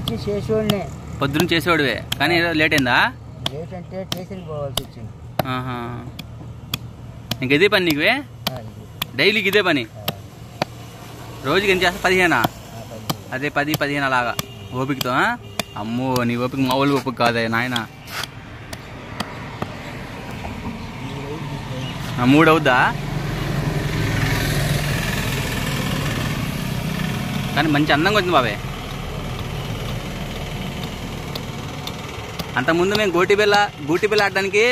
నుంచి చేసేవాడినే. పొద్దున్న చేసేవాడివే కానీ ఏదో లేట్ అయిందా? లేట్ అంటే స్టేషన్కి పోవాల్సి వచ్చింది. ఇంక ఇదే పని నీకువే? డైలీకి ఇదే పని? రోజుకి ఏం చేస్తా? 15? అదే 10-15 అలాగా ఓపికతో. అమ్మో నీ ఓపిక మామూలు ఓపిక కాదే నాయన. 3 అవుద్దా? కానీ మంచి అందంగా వచ్చింది బాబాయ్. అంతకుముందు మేము గూటి బిల్ల ఆడడానికి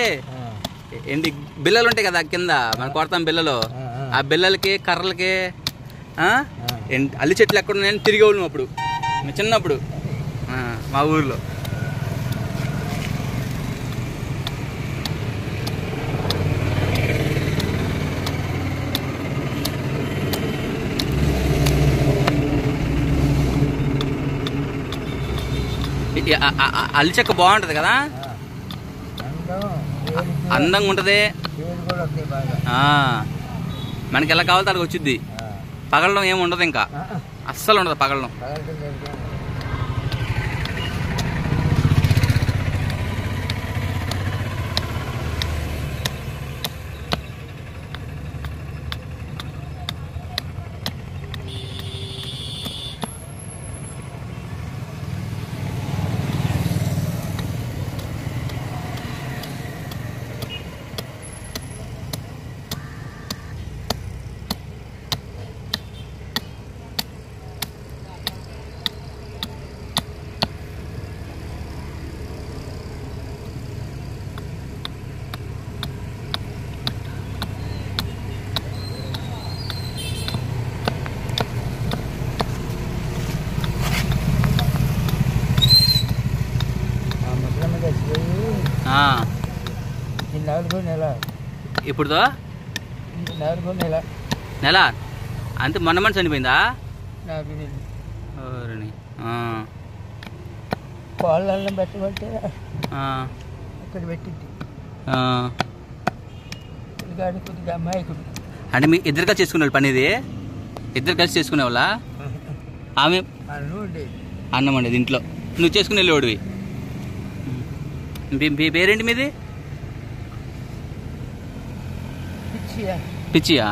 ఏంటి బిల్లలు ఉంటాయి కదా కింద మనం కొడతాం బిల్లలు. ఆ బిల్లలకి కర్రలకి అల్లి చెట్లు ఎక్కడ ఉన్నాయని తిరిగేవాళ్ళం అప్పుడు చిన్నప్పుడు మా ఊర్లో. అల్లి చెక్క బాగుంటది కదా, అందంగా ఉంటది. మనకి ఎలా కావాలో అలాగ వచ్చింది. పగలడం ఏమి ఉండదు, ఇంకా అస్సలు ఉండదు పగలడం. ఇప్పుడు నెల అంతే. మొన్న చనిపోయిందా? కోళ్ళని పెట్టమంటే అక్కడ పెట్టింది. కొద్దిగా అమ్మాయికుడు అంటే మీ ఇద్దరు కలిసి చేసుకునే పని? ఇది ఇద్దరు కలిసి చేసుకునే వాళ్ళ? ఆమె అన్నం ఉండేది ఇంట్లో, నువ్వు చేసుకుని వెళ్ళేవాడివి. మీ పేరేంటి మీది? పిచ్చియా?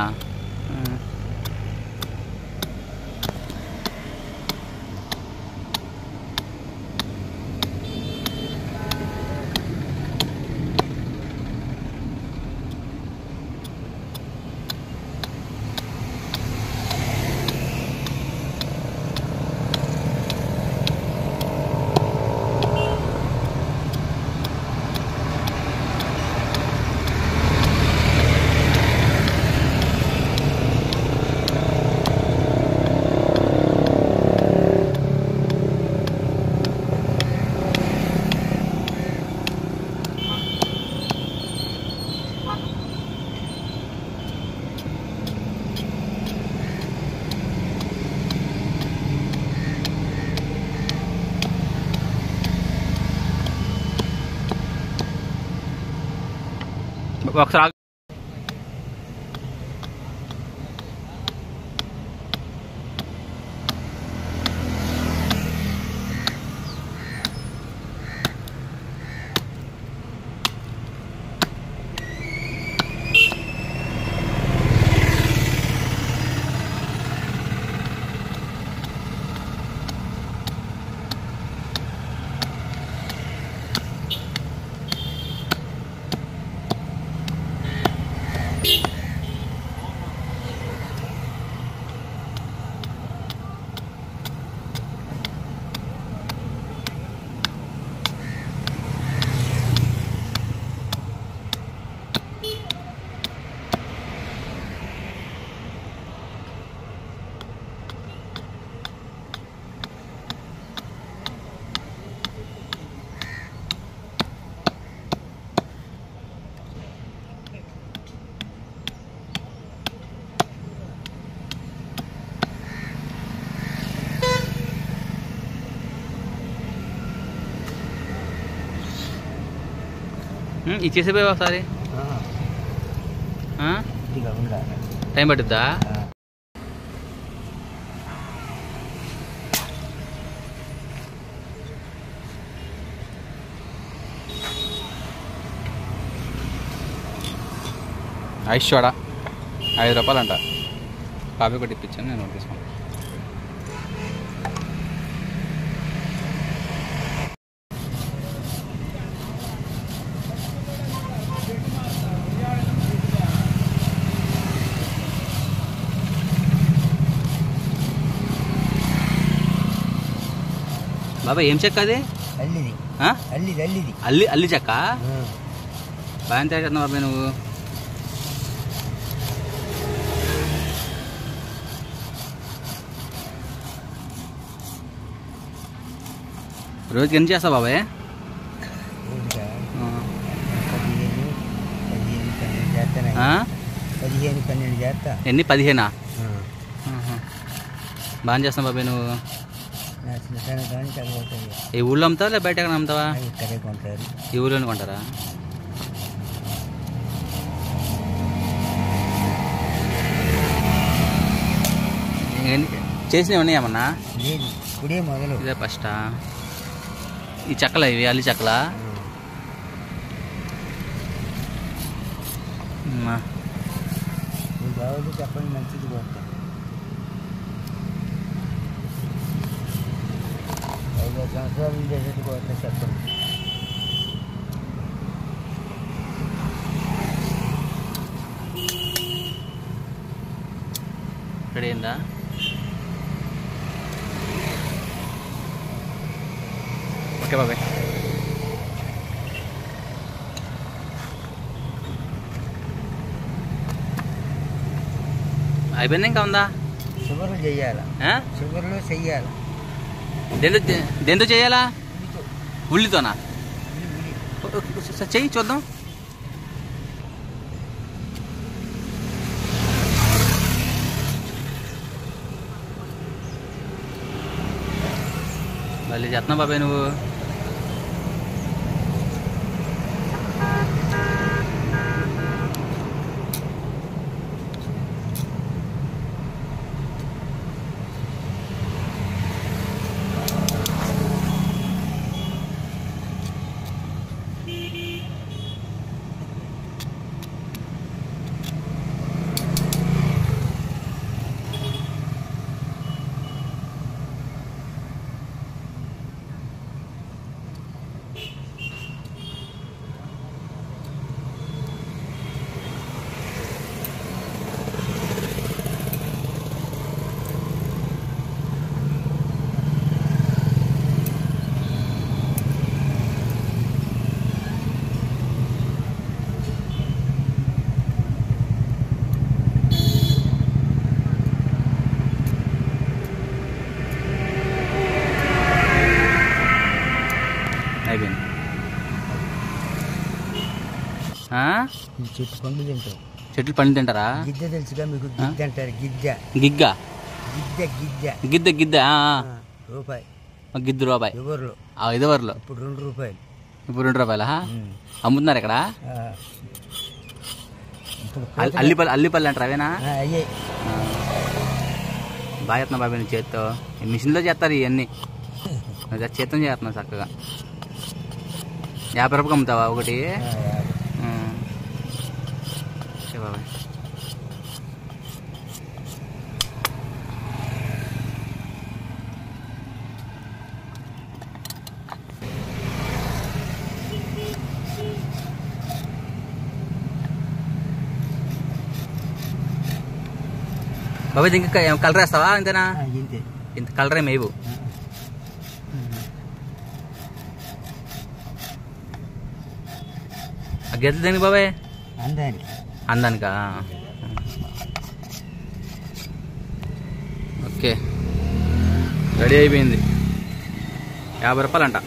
ఒకసారి ఇచ్చేసిపోయి ఒకసారి టైం పట్టుద్దా? ఐస్ సోడా 5 రూపాయలు అంట. కాఫీ ఒకటి ఇప్పించాను, నేను ఒకటి తీసుకున్నాను. బాబా ఏం చెక్క అది? అల్లిది. అల్లి చెక్క. బాగా తయారు చేస్తున్నావు బాబాయ్ నువ్వు. రోజుకి ఎన్ని చేస్తావు బాబాయ్? 15 చేస్తా. ఎన్ని? 15. బాగా చేస్తావు బాబాయ్ నువ్వు. ఈ ఊళ్ళో అమ్ముతావా లేదా బయట ఎక్కడ అమ్ముతావా? ఇక్కడే కొంటారు. ఈ ఊళ్ళోనే కొంటారా? చేసినవి ఉన్నాయి ఏమన్నా? ఇప్పుడే మొదలు. ఇదే ఫస్టా? ఈ చెక్కలా ఇవి? అల్లి చెక్కలా? బాగుంది చెప్పండి, మంచిది కొడతా. 5 సంవత్సరాలు ఉండేటట్టు కొడతా చెప్పండి. రెడీ అయిందా? ఓకే బాబాయ్. అయిపోయింది, ఇంకా ఉందా? షుగర్లు చెయ్యాలా? షుగర్లు చెయ్యాలా? దేంతో చేయాలా? ఉల్లితోనా? చెయ్యి చూద్దాం. మళ్ళీ చేస్తున్నావు బాబాయ్ నువ్వు. అయిపోయింది. చెట్టు పండు తింటాం. చెట్లు పండు తింటారా? గిద్ద తెలుసుగా మీకు? గిద్ద అంటారు. గిద్ద గిద్ద గిద్ద గిద్ద రూపాయి. గిద్ద రూపాయి. ఎవరిలో? ఇదివరలో. ఇప్పుడు 2 రూపాయలు. ఇప్పుడు 2 రూపాయలా? అమ్ముతున్నారు ఇక్కడ? అల్లిపల్లి అంటారు అవేనా? అయ్యే. బాగా చేస్తున్నావు బాబాయ్ నువ్వు చేత్తో. మిషన్లో చేస్తారు ఇవన్నీ, చేత్తో చేస్తున్నావు చక్కగా. 50 రూపాయలు అమ్ముతావా ఒకటి? బాబాయ్ బాబాయ్ ఇంకా కలర్ వేస్తావా? అంతేనా? ఇంత కలర్ ఏమేవు? ఆ గెద్దలు దేనికి బాబాయ్? అందానికా? ఓకే, రెడీ అయిపోయింది. 50 రూపాయలు అంట.